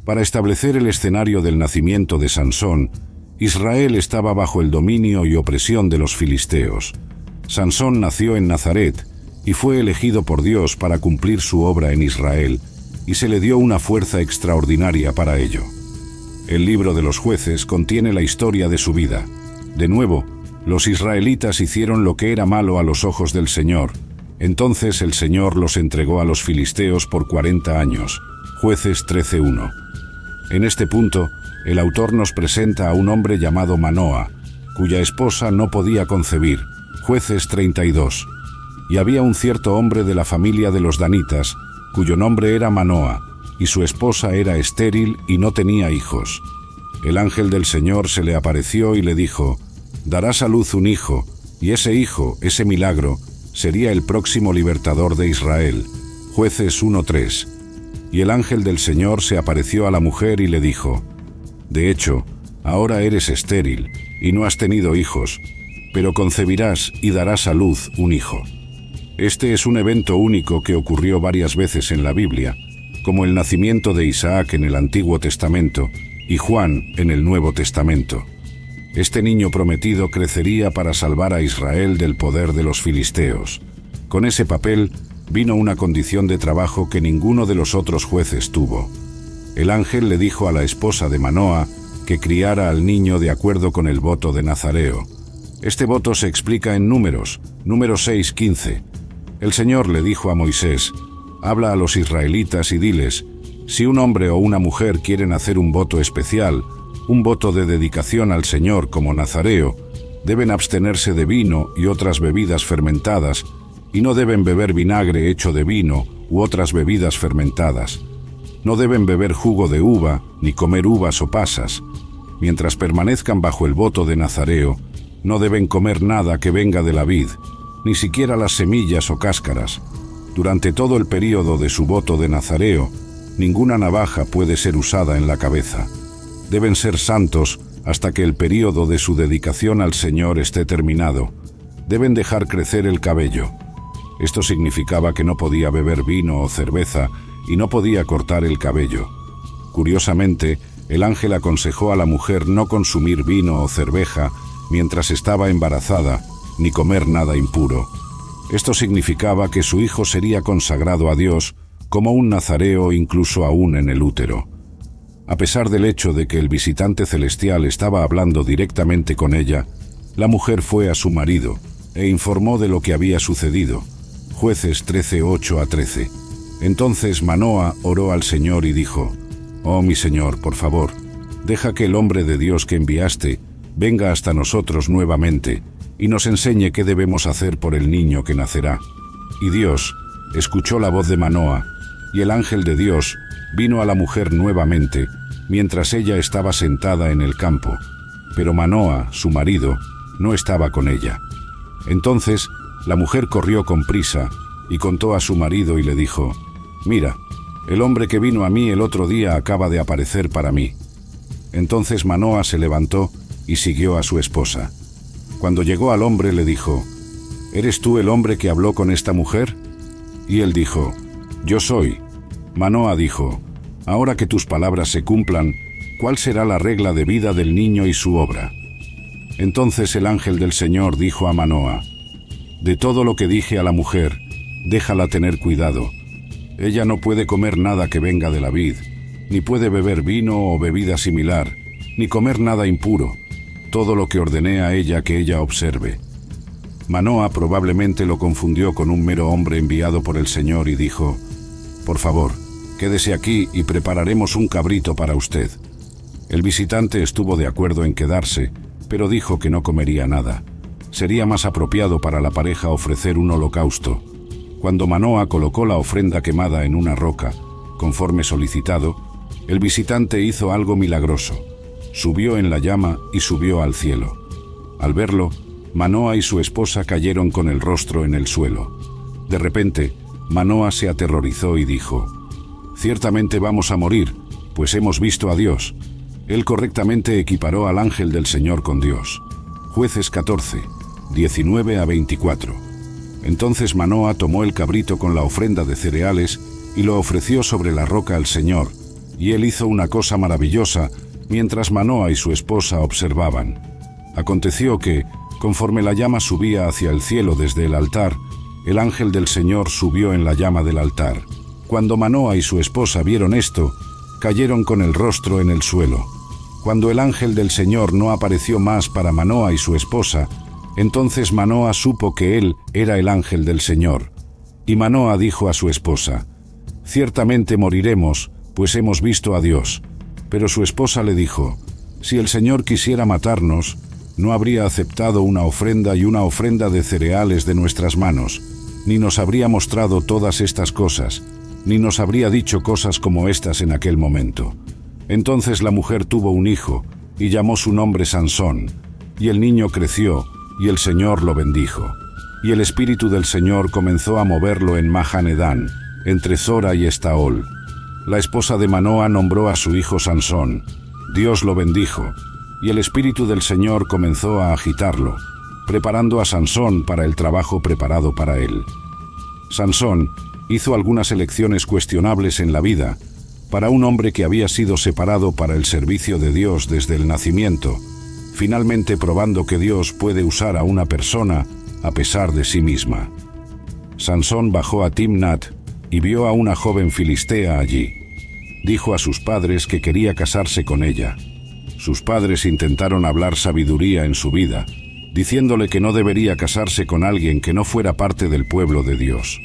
Para establecer el escenario del nacimiento de Sansón, Israel estaba bajo el dominio y opresión de los filisteos. Sansón nació en Nazaret y fue elegido por Dios para cumplir su obra en Israel, y se le dio una fuerza extraordinaria para ello. El libro de los Jueces contiene la historia de su vida. De nuevo, los israelitas hicieron lo que era malo a los ojos del Señor. Entonces el Señor los entregó a los filisteos por 40 años. Jueces 13:1. En este punto, el autor nos presenta a un hombre llamado Manoa, cuya esposa no podía concebir. Jueces 32. Y había un cierto hombre de la familia de los danitas, cuyo nombre era Manoa, y su esposa era estéril y no tenía hijos. El ángel del Señor se le apareció y le dijo: darás a luz un hijo, y ese hijo, ese milagro, sería el próximo libertador de Israel. Jueces 1:3. Y el ángel del Señor se apareció a la mujer y le dijo: de hecho, ahora eres estéril, y no has tenido hijos, pero concebirás y darás a luz un hijo. Este es un evento único que ocurrió varias veces en la Biblia, como el nacimiento de Isaac en el Antiguo Testamento y Juan en el Nuevo Testamento. Este niño prometido crecería para salvar a Israel del poder de los filisteos. Con ese papel vino una condición de trabajo que ninguno de los otros jueces tuvo. El ángel le dijo a la esposa de Manoa que criara al niño de acuerdo con el voto de Nazareo. Este voto se explica en Números 6:15. El Señor le dijo a Moisés: habla a los israelitas y diles, si un hombre o una mujer quieren hacer un voto especial, un voto de dedicación al Señor como nazareo, deben abstenerse de vino y otras bebidas fermentadas, y no deben beber vinagre hecho de vino u otras bebidas fermentadas. No deben beber jugo de uva, ni comer uvas o pasas. Mientras permanezcan bajo el voto de nazareo, no deben comer nada que venga de la vid, ni siquiera las semillas o cáscaras. Durante todo el período de su voto de nazareo, ninguna navaja puede ser usada en la cabeza. Deben ser santos hasta que el período de su dedicación al Señor esté terminado. Deben dejar crecer el cabello. Esto significaba que no podía beber vino o cerveza y no podía cortar el cabello. Curiosamente, el ángel aconsejó a la mujer no consumir vino o cerveza mientras estaba embarazada, ni comer nada impuro. Esto significaba que su hijo sería consagrado a Dios como un nazareo incluso aún en el útero. A pesar del hecho de que el visitante celestial estaba hablando directamente con ella, la mujer fue a su marido e informó de lo que había sucedido. Jueces 13:8-13. Entonces Manoa oró al Señor y dijo: oh mi Señor, por favor, deja que el hombre de Dios que enviaste venga hasta nosotros nuevamente y nos enseñe qué debemos hacer por el niño que nacerá. Y Dios escuchó la voz de Manoa, y el ángel de Dios vino a la mujer nuevamente, mientras ella estaba sentada en el campo. Pero Manoa, su marido, no estaba con ella. Entonces la mujer corrió con prisa y contó a su marido y le dijo: mira, el hombre que vino a mí el otro día acaba de aparecer para mí. Entonces Manoa se levantó y siguió a su esposa. Cuando llegó al hombre le dijo: ¿eres tú el hombre que habló con esta mujer? Y él dijo: yo soy. Manoa dijo: ahora que tus palabras se cumplan, ¿cuál será la regla de vida del niño y su obra? Entonces el ángel del Señor dijo a Manoa: de todo lo que dije a la mujer, déjala tener cuidado. Ella no puede comer nada que venga de la vid, ni puede beber vino o bebida similar, ni comer nada impuro. Todo lo que ordené a ella que ella observe. Manoa probablemente lo confundió con un mero hombre enviado por el Señor y dijo: por favor, quédese aquí y prepararemos un cabrito para usted. El visitante estuvo de acuerdo en quedarse, pero dijo que no comería nada. Sería más apropiado para la pareja ofrecer un holocausto. Cuando Manoa colocó la ofrenda quemada en una roca, conforme solicitado, el visitante hizo algo milagroso. Subió en la llama y subió al cielo. Al verlo, Manoa y su esposa cayeron con el rostro en el suelo. De repente, Manoa se aterrorizó y dijo: ciertamente vamos a morir, pues hemos visto a Dios. Él correctamente equiparó al ángel del Señor con Dios. Jueces 14, 19-24. Entonces Manoa tomó el cabrito con la ofrenda de cereales y lo ofreció sobre la roca al Señor, y él hizo una cosa maravillosa mientras Manoa y su esposa observaban. Aconteció que, conforme la llama subía hacia el cielo desde el altar, el ángel del Señor subió en la llama del altar. Cuando Manoa y su esposa vieron esto, cayeron con el rostro en el suelo. Cuando el ángel del Señor no apareció más para Manoa y su esposa, entonces Manoa supo que él era el ángel del Señor. Y Manoa dijo a su esposa: «Ciertamente moriremos, pues hemos visto a Dios». Pero su esposa le dijo: «Si el Señor quisiera matarnos, no habría aceptado una ofrenda y una ofrenda de cereales de nuestras manos, ni nos habría mostrado todas estas cosas, ni nos habría dicho cosas como estas en aquel momento». Entonces la mujer tuvo un hijo, y llamó su nombre Sansón, y el niño creció, y el Señor lo bendijo. Y el espíritu del Señor comenzó a moverlo en Mahanedán, entre Zora y Estaol. La esposa de Manoa nombró a su hijo Sansón. Dios lo bendijo, y el espíritu del Señor comenzó a agitarlo, preparando a Sansón para el trabajo preparado para él. Sansón hizo algunas elecciones cuestionables en la vida, para un hombre que había sido separado para el servicio de Dios desde el nacimiento, finalmente probando que Dios puede usar a una persona a pesar de sí misma. Sansón bajó a Timnat y vio a una joven filistea allí. Dijo a sus padres que quería casarse con ella. Sus padres intentaron hablar sabiduría en su vida, diciéndole que no debería casarse con alguien que no fuera parte del pueblo de Dios.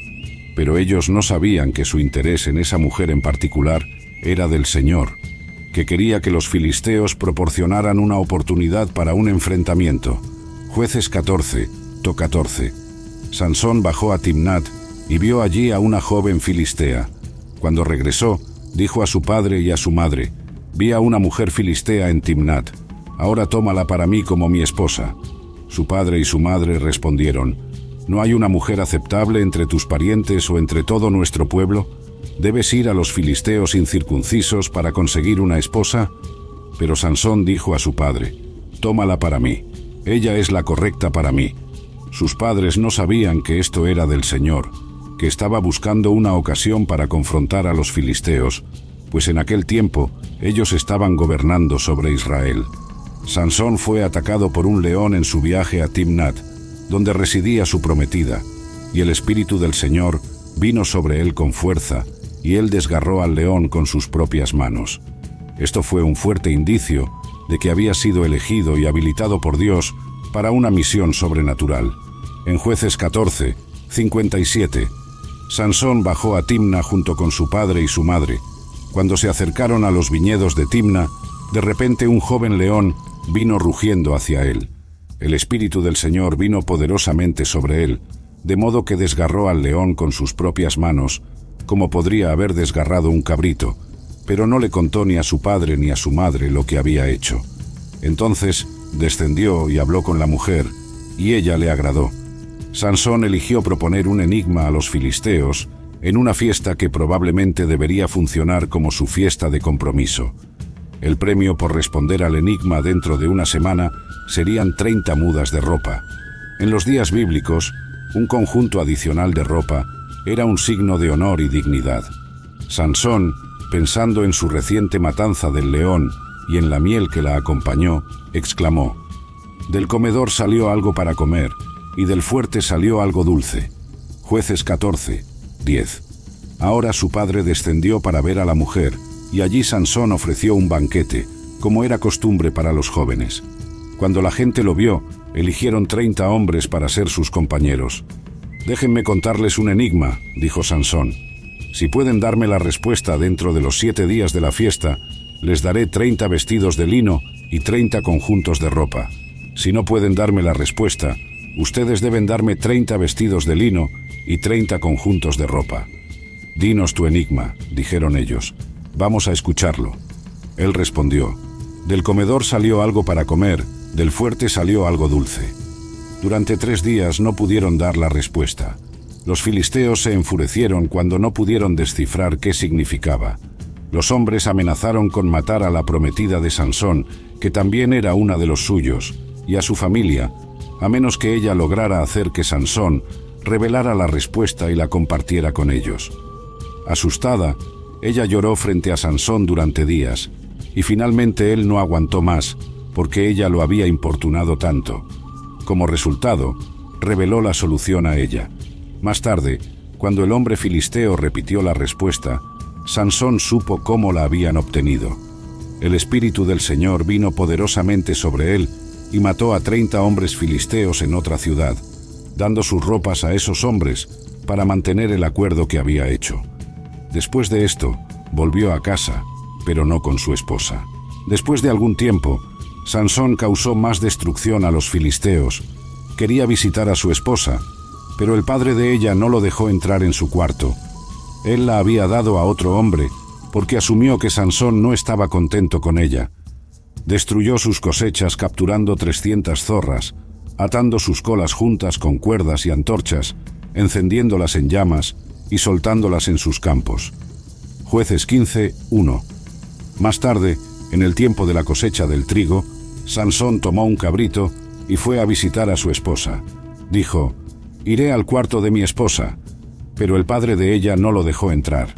Pero ellos no sabían que su interés en esa mujer en particular era del Señor, que quería que los filisteos proporcionaran una oportunidad para un enfrentamiento. Jueces 14, to 14. Sansón bajó a Timnat y vio allí a una joven filistea. Cuando regresó, dijo a su padre y a su madre: «Vi a una mujer filistea en Timnat. Ahora tómala para mí como mi esposa». Su padre y su madre respondieron: «¿No hay una mujer aceptable entre tus parientes o entre todo nuestro pueblo? ¿Debes ir a los filisteos incircuncisos para conseguir una esposa?» Pero Sansón dijo a su padre: «Tómala para mí. Ella es la correcta para mí». Sus padres no sabían que esto era del Señor, que estaba buscando una ocasión para confrontar a los filisteos, pues en aquel tiempo ellos estaban gobernando sobre Israel. Sansón fue atacado por un león en su viaje a Timnat, donde residía su prometida, y el espíritu del Señor vino sobre él con fuerza, y él desgarró al león con sus propias manos. Esto fue un fuerte indicio de que había sido elegido y habilitado por Dios para una misión sobrenatural. En Jueces 14, 57, Sansón bajó a Timna junto con su padre y su madre. Cuando se acercaron a los viñedos de Timna, de repente un joven león vino rugiendo hacia él. El espíritu del Señor vino poderosamente sobre él, de modo que desgarró al león con sus propias manos, como podría haber desgarrado un cabrito, pero no le contó ni a su padre ni a su madre lo que había hecho. Entonces descendió y habló con la mujer, y ella le agradó. Sansón eligió proponer un enigma a los filisteos en una fiesta que probablemente debería funcionar como su fiesta de compromiso. El premio por responder al enigma dentro de una semana serían 30 mudas de ropa. En los días bíblicos, un conjunto adicional de ropa era un signo de honor y dignidad. Sansón, pensando en su reciente matanza del león y en la miel que la acompañó, exclamó: «Del comedor salió algo para comer, y del fuerte salió algo dulce». Jueces 14, 10. Ahora su padre descendió para ver a la mujer, y allí Sansón ofreció un banquete, como era costumbre para los jóvenes. Cuando la gente lo vio, eligieron 30 hombres para ser sus compañeros. «Déjenme contarles un enigma», dijo Sansón. «Si pueden darme la respuesta dentro de los 7 días de la fiesta, les daré 30 vestidos de lino y 30 conjuntos de ropa. Si no pueden darme la respuesta, ustedes deben darme 30 vestidos de lino y 30 conjuntos de ropa». «Dinos tu enigma», dijeron ellos. «Vamos a escucharlo». Él respondió: «Del comedor salió algo para comer, del fuerte salió algo dulce». Durante 3 días no pudieron dar la respuesta. Los filisteos se enfurecieron cuando no pudieron descifrar qué significaba. Los hombres amenazaron con matar a la prometida de Sansón, que también era una de los suyos, y a su familia, a menos que ella lograra hacer que Sansón revelara la respuesta y la compartiera con ellos. Asustada, Ella lloró frente a Sansón durante días, y finalmente él no aguantó más, porque ella lo había importunado tanto. Como resultado, reveló la solución a ella. Más tarde, cuando el hombre filisteo repitió la respuesta, Sansón supo cómo la habían obtenido. El espíritu del Señor vino poderosamente sobre él y mató a 30 hombres filisteos en otra ciudad, dando sus ropas a esos hombres para mantener el acuerdo que había hecho. Después de esto, volvió a casa, pero no con su esposa. Después de algún tiempo, Sansón causó más destrucción a los filisteos. Quería visitar a su esposa, pero el padre de ella no lo dejó entrar en su cuarto. Él la había dado a otro hombre porque asumió que Sansón no estaba contento con ella. Destruyó sus cosechas capturando 300 zorras, atando sus colas juntas con cuerdas y antorchas, encendiéndolas en llamas y soltándolas en sus campos. Jueces 15:1. Más tarde, en el tiempo de la cosecha del trigo, Sansón tomó un cabrito y fue a visitar a su esposa. Dijo: «Iré al cuarto de mi esposa», pero el padre de ella no lo dejó entrar.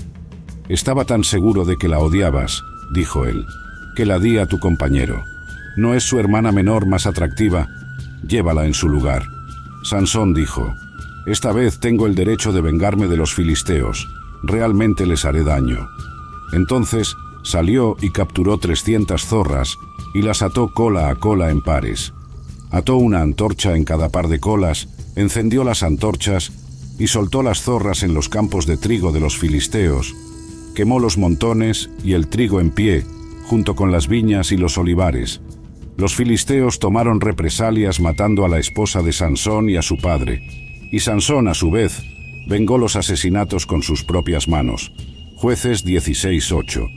«Estaba tan seguro de que la odiabas», dijo él, «que la di a tu compañero. ¿No es su hermana menor más atractiva? Llévala en su lugar». Sansón dijo: «Esta vez tengo el derecho de vengarme de los filisteos. Realmente les haré daño». Entonces salió y capturó 300 zorras y las ató cola a cola en pares. Ató una antorcha en cada par de colas, encendió las antorchas y soltó las zorras en los campos de trigo de los filisteos. Quemó los montones y el trigo en pie, junto con las viñas y los olivares. Los filisteos tomaron represalias matando a la esposa de Sansón y a su padre. Y Sansón, a su vez, vengó los asesinatos con sus propias manos. Jueces 16:8.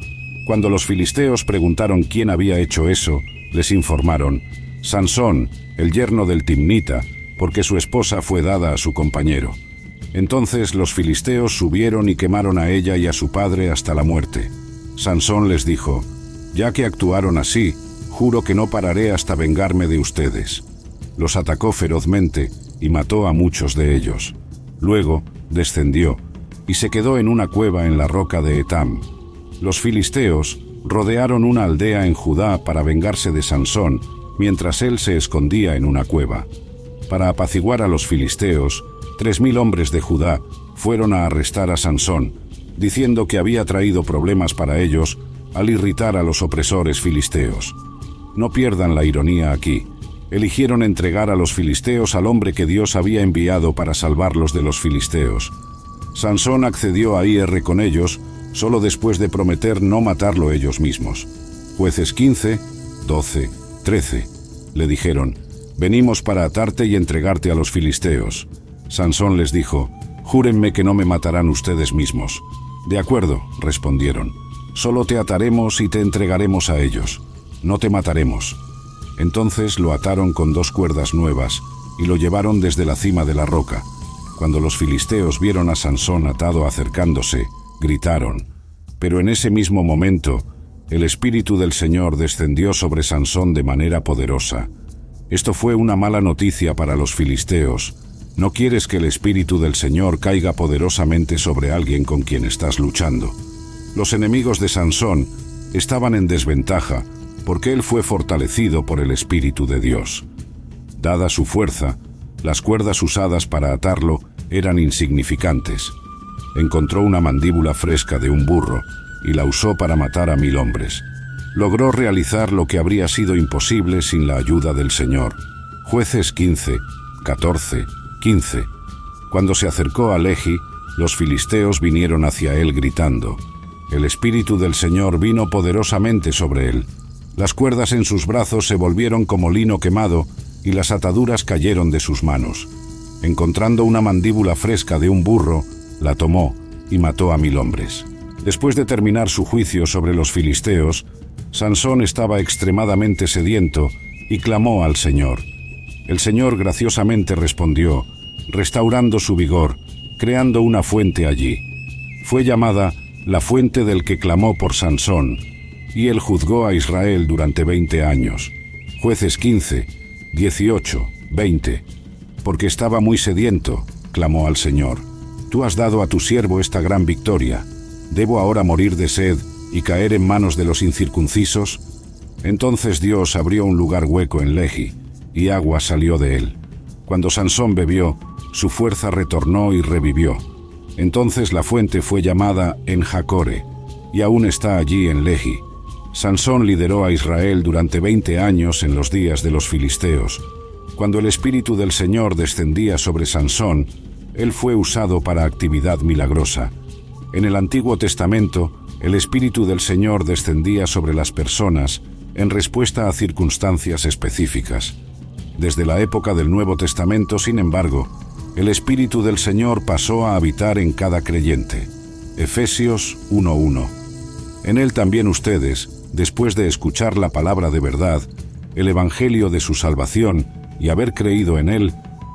Cuando los filisteos preguntaron quién había hecho eso, les informaron: Sansón, el yerno del Timnita, porque su esposa fue dada a su compañero. Entonces los filisteos subieron y quemaron a ella y a su padre hasta la muerte. Sansón les dijo: «Ya que actuaron así, juro que no pararé hasta vengarme de ustedes». Los atacó ferozmente y mató a muchos de ellos. Luego descendió y se quedó en una cueva en la roca de Etam. Los filisteos rodearon una aldea en Judá para vengarse de Sansón, mientras él se escondía en una cueva. Para apaciguar a los filisteos, 3000 hombres de Judá fueron a arrestar a Sansón, diciendo que había traído problemas para ellos al irritar a los opresores filisteos. No pierdan la ironía aquí. Eligieron entregar a los filisteos al hombre que Dios había enviado para salvarlos de los filisteos. Sansón accedió a ir con ellos solo después de prometer no matarlo ellos mismos. Jueces 15, 12, 13. Le dijeron: «Venimos para atarte y entregarte a los filisteos». Sansón les dijo: «Júrenme que no me matarán ustedes mismos». «De acuerdo», respondieron, «solo te ataremos y te entregaremos a ellos. No te mataremos». Entonces lo ataron con 2 cuerdas nuevas y lo llevaron desde la cima de la roca. Cuando los filisteos vieron a Sansón atado acercándose, gritaron. Pero en ese mismo momento, el Espíritu del Señor descendió sobre Sansón de manera poderosa. Esto fue una mala noticia para los filisteos. No quieres que el Espíritu del Señor caiga poderosamente sobre alguien con quien estás luchando. Los enemigos de Sansón estaban en desventaja porque él fue fortalecido por el Espíritu de Dios. Dada su fuerza, las cuerdas usadas para atarlo eran insignificantes. Encontró una mandíbula fresca de un burro y la usó para matar a 1000 hombres. Logró realizar lo que habría sido imposible sin la ayuda del Señor. Jueces 15, 14, 15. Cuando se acercó a Lehi, los filisteos vinieron hacia él gritando. El Espíritu del Señor vino poderosamente sobre él. Las cuerdas en sus brazos se volvieron como lino quemado y las ataduras cayeron de sus manos. Encontrando una mandíbula fresca de un burro, la tomó y mató a 1000 hombres. Después de terminar su juicio sobre los filisteos, Sansón estaba extremadamente sediento y clamó al Señor. El Señor graciosamente respondió, restaurando su vigor, creando una fuente allí. Fue llamada la fuente del que clamó por Sansón, y él juzgó a Israel durante 20 años. Jueces 15, 18, 20. Porque estaba muy sediento, clamó al Señor. Tú has dado a tu siervo esta gran victoria. ¿Debo ahora morir de sed y caer en manos de los incircuncisos? Entonces Dios abrió un lugar hueco en Lehi, y agua salió de él. Cuando Sansón bebió, su fuerza retornó y revivió. Entonces la fuente fue llamada En-Hacore, y aún está allí en Lehi. Sansón lideró a Israel durante 20 años en los días de los filisteos. Cuando el Espíritu del Señor descendía sobre Sansón, él fue usado para actividad milagrosa. En el Antiguo Testamento, el Espíritu del Señor descendía sobre las personas en respuesta a circunstancias específicas. Desde la época del Nuevo Testamento, sin embargo, el Espíritu del Señor pasó a habitar en cada creyente. Efesios 1:1. En él también ustedes, después de escuchar la palabra de verdad, el Evangelio de su salvación, y haber creído en él,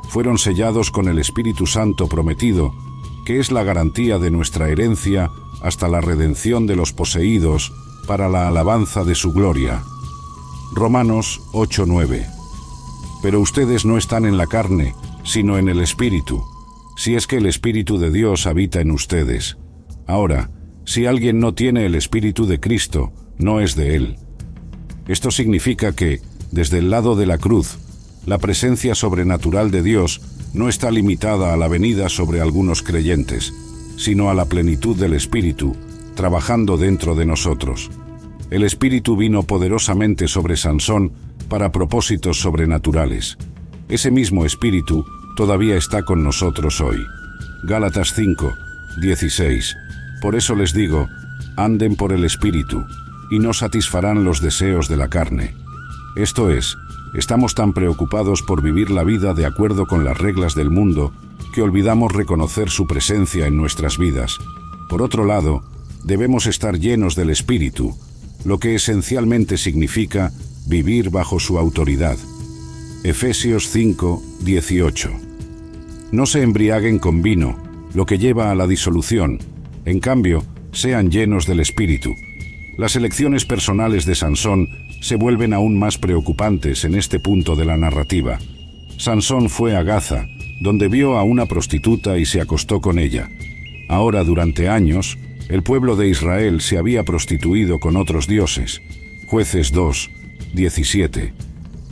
fueron sellados con el Espíritu Santo prometido, que es la garantía de nuestra herencia hasta la redención de los poseídos para la alabanza de su gloria. Romanos 8:9. Pero ustedes no están en la carne, sino en el Espíritu, si es que el Espíritu de Dios habita en ustedes. Ahora, si alguien no tiene el Espíritu de Cristo, no es de él. Esto significa que, desde el lado de la cruz, la presencia sobrenatural de Dios no está limitada a la venida sobre algunos creyentes, sino a la plenitud del Espíritu, trabajando dentro de nosotros. El Espíritu vino poderosamente sobre Sansón para propósitos sobrenaturales. Ese mismo Espíritu todavía está con nosotros hoy. Gálatas 5:16. Por eso les digo, anden por el Espíritu, y no satisfarán los deseos de la carne. Esto es, estamos tan preocupados por vivir la vida de acuerdo con las reglas del mundo que olvidamos reconocer su presencia en nuestras vidas. Por otro lado, debemos estar llenos del Espíritu, lo que esencialmente significa vivir bajo su autoridad. Efesios 5:18. No se embriaguen con vino, lo que lleva a la disolución. En cambio, sean llenos del Espíritu. Las elecciones personales de Sansón se vuelven aún más preocupantes en este punto de la narrativa. Sansón fue a Gaza, donde vio a una prostituta y se acostó con ella. Ahora, durante años, el pueblo de Israel se había prostituido con otros dioses. Jueces 2:17.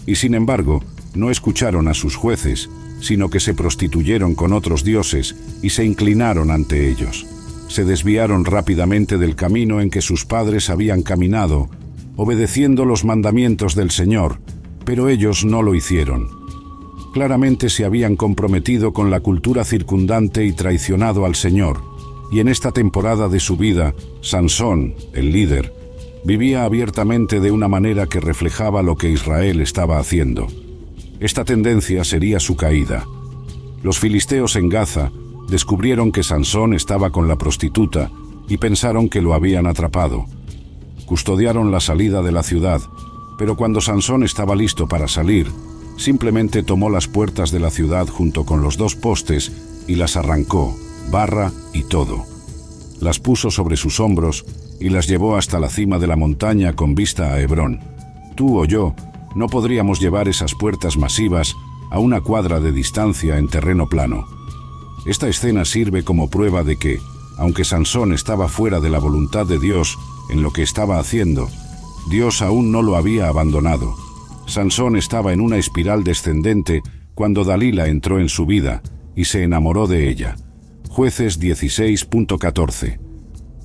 Y sin embargo, no escucharon a sus jueces, sino que se prostituyeron con otros dioses y se inclinaron ante ellos. Se desviaron rápidamente del camino en que sus padres habían caminado, obedeciendo los mandamientos del Señor, pero ellos no lo hicieron. Claramente se habían comprometido con la cultura circundante y traicionado al Señor, y en esta temporada de su vida, Sansón, el líder, vivía abiertamente de una manera que reflejaba lo que Israel estaba haciendo. Esta tendencia sería su caída. Los filisteos en Gaza descubrieron que Sansón estaba con la prostituta y pensaron que lo habían atrapado. Custodiaron la salida de la ciudad, pero cuando Sansón estaba listo para salir, simplemente tomó las puertas de la ciudad junto con los 2 postes y las arrancó, barra y todo. Las puso sobre sus hombros y las llevó hasta la cima de la montaña con vista a Hebrón. Tú o yo no podríamos llevar esas puertas masivas a una cuadra de distancia en terreno plano. Esta escena sirve como prueba de que, aunque Sansón estaba fuera de la voluntad de Dios en lo que estaba haciendo, Dios aún no lo había abandonado. Sansón estaba en una espiral descendente cuando Dalila entró en su vida y se enamoró de ella. Jueces 16:14.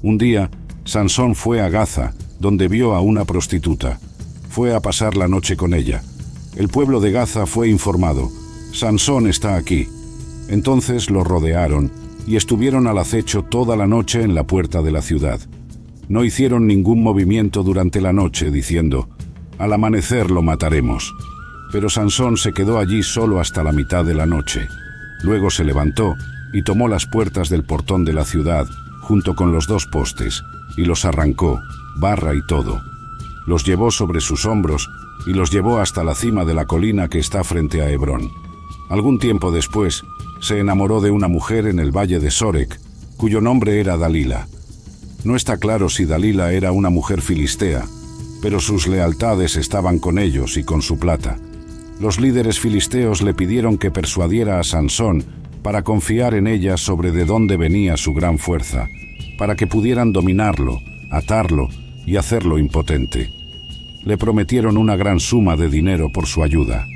Un día, Sansón fue a Gaza, donde vio a una prostituta. Fue a pasar la noche con ella. El pueblo de Gaza fue informado: Sansón está aquí. Entonces lo rodearon y estuvieron al acecho toda la noche en la puerta de la ciudad. No hicieron ningún movimiento durante la noche, diciendo: al amanecer lo mataremos. Pero Sansón se quedó allí solo hasta la mitad de la noche. Luego se levantó y tomó las puertas del portón de la ciudad, junto con los 2 postes, y los arrancó, barra y todo. Los llevó sobre sus hombros y los llevó hasta la cima de la colina que está frente a Hebrón. Algún tiempo después, se enamoró de una mujer en el valle de Sorek, cuyo nombre era Dalila. No está claro si Dalila era una mujer filistea, pero sus lealtades estaban con ellos y con su plata. Los líderes filisteos le pidieron que persuadiera a Sansón para confiar en ella sobre de dónde venía su gran fuerza. para que pudieran dominarlo, atarlo y hacerlo impotente. Le prometieron una gran suma de dinero por su ayuda.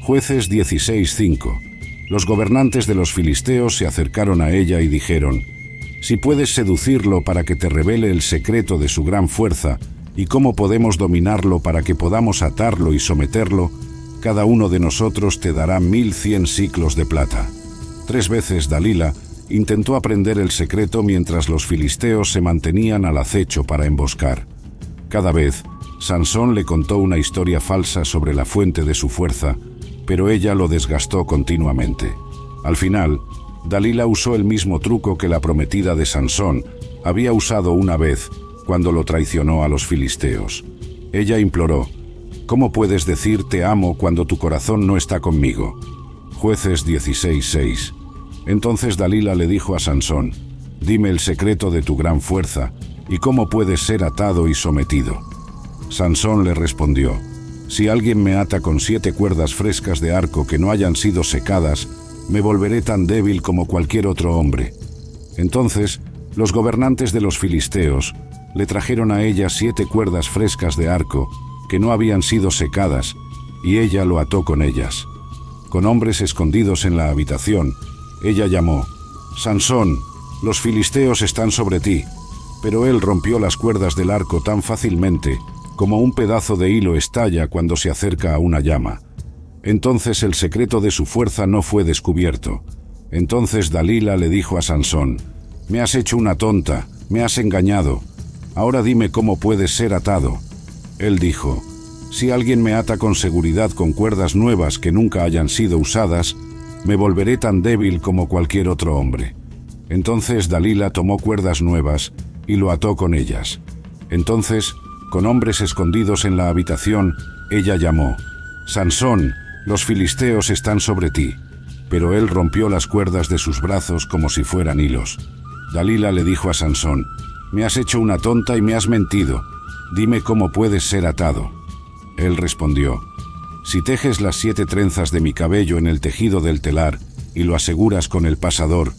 Jueces 16:5. Los gobernantes de los filisteos se acercaron a ella y dijeron: «Si puedes seducirlo para que te revele el secreto de su gran fuerza y cómo podemos dominarlo para que podamos atarlo y someterlo, cada uno de nosotros te dará 1100 siclos de plata». 3 veces Dalila intentó aprender el secreto mientras los filisteos se mantenían al acecho para emboscar. Cada vez, Sansón le contó una historia falsa sobre la fuente de su fuerza, pero ella lo desgastó continuamente. Al final, Dalila usó el mismo truco que la prometida de Sansón había usado una vez cuando lo traicionó a los filisteos. Ella imploró: «¿Cómo puedes decir te amo cuando tu corazón no está conmigo?». Jueces 16:6. Entonces Dalila le dijo a Sansón: «Dime el secreto de tu gran fuerza y cómo puedes ser atado y sometido». Sansón le respondió: «Si alguien me ata con 7 cuerdas frescas de arco que no hayan sido secadas, me volveré tan débil como cualquier otro hombre». Entonces, los gobernantes de los filisteos le trajeron a ella 7 cuerdas frescas de arco que no habían sido secadas, y ella lo ató con ellas. Con hombres escondidos en la habitación, ella llamó: «Sansón, los filisteos están sobre ti». Pero él rompió las cuerdas del arco tan fácilmente como un pedazo de hilo estalla cuando se acerca a una llama. Entonces el secreto de su fuerza no fue descubierto. Entonces Dalila le dijo a Sansón: «Me has hecho una tonta, me has engañado. Ahora dime cómo puedes ser atado». Él dijo: «Si alguien me ata con seguridad con cuerdas nuevas que nunca hayan sido usadas, me volveré tan débil como cualquier otro hombre». Entonces Dalila tomó cuerdas nuevas y lo ató con ellas. Entonces, con hombres escondidos en la habitación, ella llamó: «Sansón, los filisteos están sobre ti». Pero él rompió las cuerdas de sus brazos como si fueran hilos. Dalila le dijo a Sansón: «Me has hecho una tonta y me has mentido. Dime cómo puedes ser atado». Él respondió: «Si tejes las 7 trenzas de mi cabello en el tejido del telar y lo aseguras con el pasador,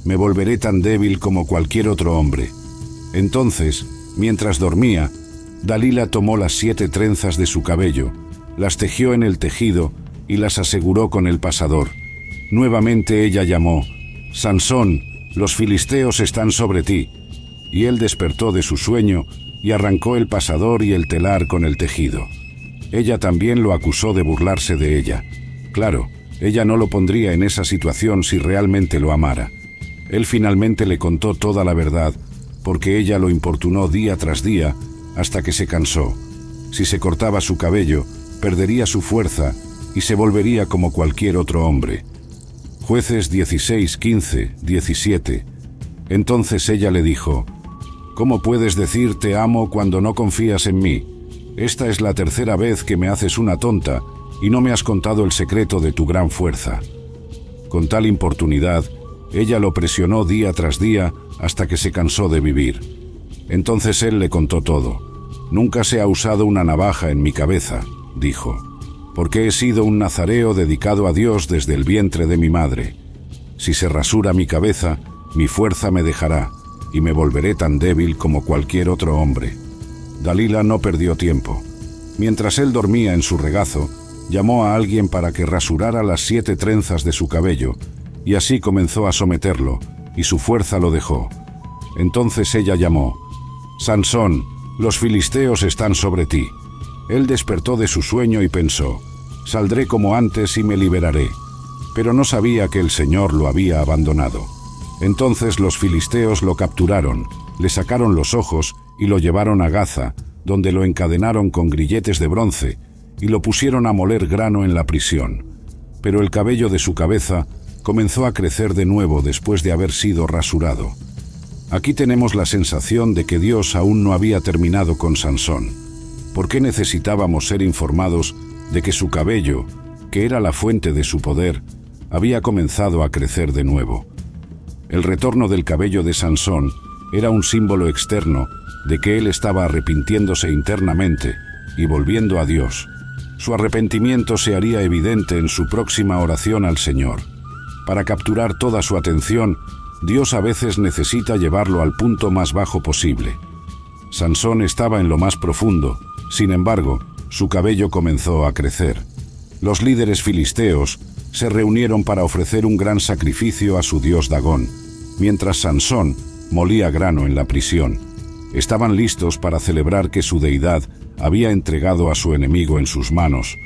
me volveré tan débil como cualquier otro hombre». Entonces, mientras dormía, Dalila tomó las 7 trenzas de su cabello, las tejió en el tejido y las aseguró con el pasador. Nuevamente ella llamó: «Sansón, los filisteos están sobre ti». Y él despertó de su sueño y arrancó el pasador y el telar con el tejido. Ella también lo acusó de burlarse de ella. Claro, ella no lo pondría en esa situación si realmente lo amara. Él finalmente le contó toda la verdad, porque ella lo importunó día tras día hasta que se cansó. Si se cortaba su cabello, perdería su fuerza y se volvería como cualquier otro hombre. Jueces 16:15, 17. Entonces ella le dijo: «¿Cómo puedes decir te amo cuando no confías en mí? Esta es la 3ª vez que me haces una tonta y no me has contado el secreto de tu gran fuerza». Con tal importunidad, ella lo presionó día tras día hasta que se cansó de vivir. Entonces él le contó todo. «Nunca se ha usado una navaja en mi cabeza», dijo, «porque he sido un nazareo dedicado a Dios desde el vientre de mi madre. Si se rasura mi cabeza, mi fuerza me dejará y me volveré tan débil como cualquier otro hombre». Dalila no perdió tiempo. Mientras él dormía en su regazo, llamó a alguien para que rasurara las 7 trenzas de su cabello, y así comenzó a someterlo, y su fuerza lo dejó. Entonces ella llamó: «Sansón, los filisteos están sobre ti». Él despertó de su sueño y pensó: «Saldré como antes y me liberaré». Pero no sabía que el Señor lo había abandonado. Entonces los filisteos lo capturaron, le sacaron los ojos y lo llevaron a Gaza, donde lo encadenaron con grilletes de bronce y lo pusieron a moler grano en la prisión. Pero el cabello de su cabeza comenzó a crecer de nuevo después de haber sido rasurado. Aquí tenemos la sensación de que Dios aún no había terminado con Sansón. ¿Por qué necesitábamos ser informados de que su cabello, que era la fuente de su poder, había comenzado a crecer de nuevo? El retorno del cabello de Sansón era un símbolo externo de que él estaba arrepintiéndose internamente y volviendo a Dios. Su arrepentimiento se haría evidente en su próxima oración al Señor. Para capturar toda su atención, Dios a veces necesita llevarlo al punto más bajo posible. Sansón estaba en lo más profundo, sin embargo, su cabello comenzó a crecer. Los líderes filisteos se reunieron para ofrecer un gran sacrificio a su dios Dagón, mientras Sansón molía grano en la prisión. Estaban listos para celebrar que su deidad había entregado a su enemigo en sus manos.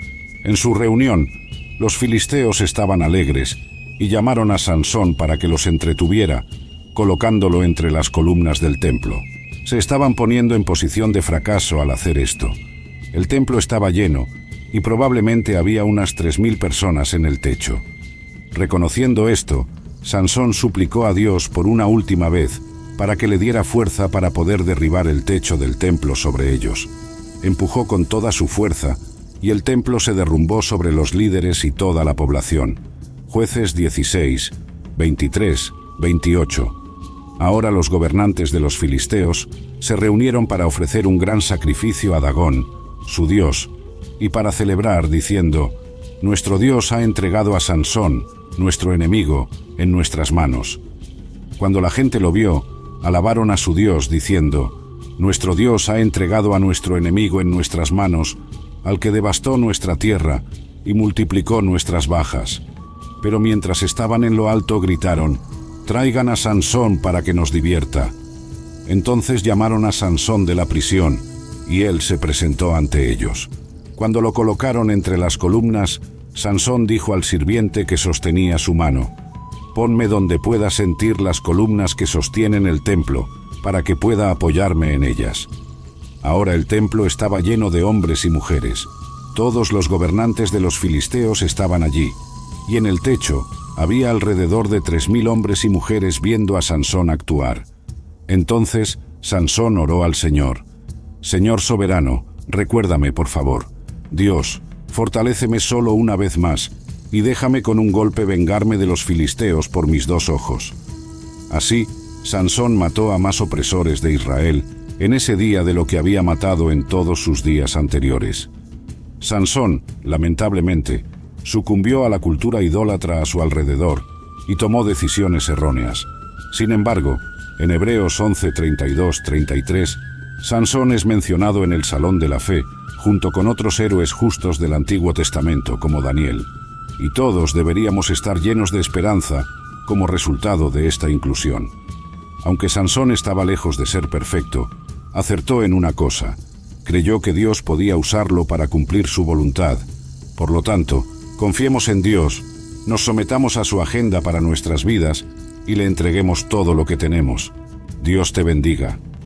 En su reunión, los filisteos estaban alegres y llamaron a Sansón para que los entretuviera, colocándolo entre las columnas del templo. Se estaban poniendo en posición de fracaso al hacer esto. El templo estaba lleno y probablemente había unas 3000 personas en el techo. Reconociendo esto, Sansón suplicó a Dios por una última vez para que le diera fuerza para poder derribar el techo del templo sobre ellos. Empujó con toda su fuerza y el templo se derrumbó sobre los líderes y toda la población. Jueces 16, 23, 28. Ahora los gobernantes de los filisteos se reunieron para ofrecer un gran sacrificio a Dagón, su dios, y para celebrar diciendo: «Nuestro Dios ha entregado a Sansón, nuestro enemigo, en nuestras manos». Cuando la gente lo vio, alabaron a su Dios diciendo: «Nuestro Dios ha entregado a nuestro enemigo en nuestras manos, al que devastó nuestra tierra y multiplicó nuestras bajas». Pero mientras estaban en lo alto gritaron: «Traigan a Sansón para que nos divierta». Entonces llamaron a Sansón de la prisión, y él se presentó ante ellos. Cuando lo colocaron entre las columnas, Sansón dijo al sirviente que sostenía su mano: «Ponme donde pueda sentir las columnas que sostienen el templo, para que pueda apoyarme en ellas». Ahora el templo estaba lleno de hombres y mujeres. Todos los gobernantes de los filisteos estaban allí, y en el techo había alrededor de 3000 hombres y mujeres viendo a Sansón actuar. Entonces Sansón oró al Señor: «Señor soberano, recuérdame por favor. Dios, fortaléceme solo una vez más, y déjame con un golpe vengarme de los filisteos por mis 2 ojos». Así, Sansón mató a más opresores de Israel en ese día de lo que había matado en todos sus días anteriores. Sansón, lamentablemente, sucumbió a la cultura idólatra a su alrededor y tomó decisiones erróneas. Sin embargo, en Hebreos 11, 32, 33, Sansón es mencionado en el Salón de la Fe, junto con otros héroes justos del Antiguo Testamento como Daniel. Y todos deberíamos estar llenos de esperanza como resultado de esta inclusión. Aunque Sansón estaba lejos de ser perfecto, acertó en una cosa: creyó que Dios podía usarlo para cumplir su voluntad. Por lo tanto, confiemos en Dios, nos sometamos a su agenda para nuestras vidas y le entreguemos todo lo que tenemos. Dios te bendiga.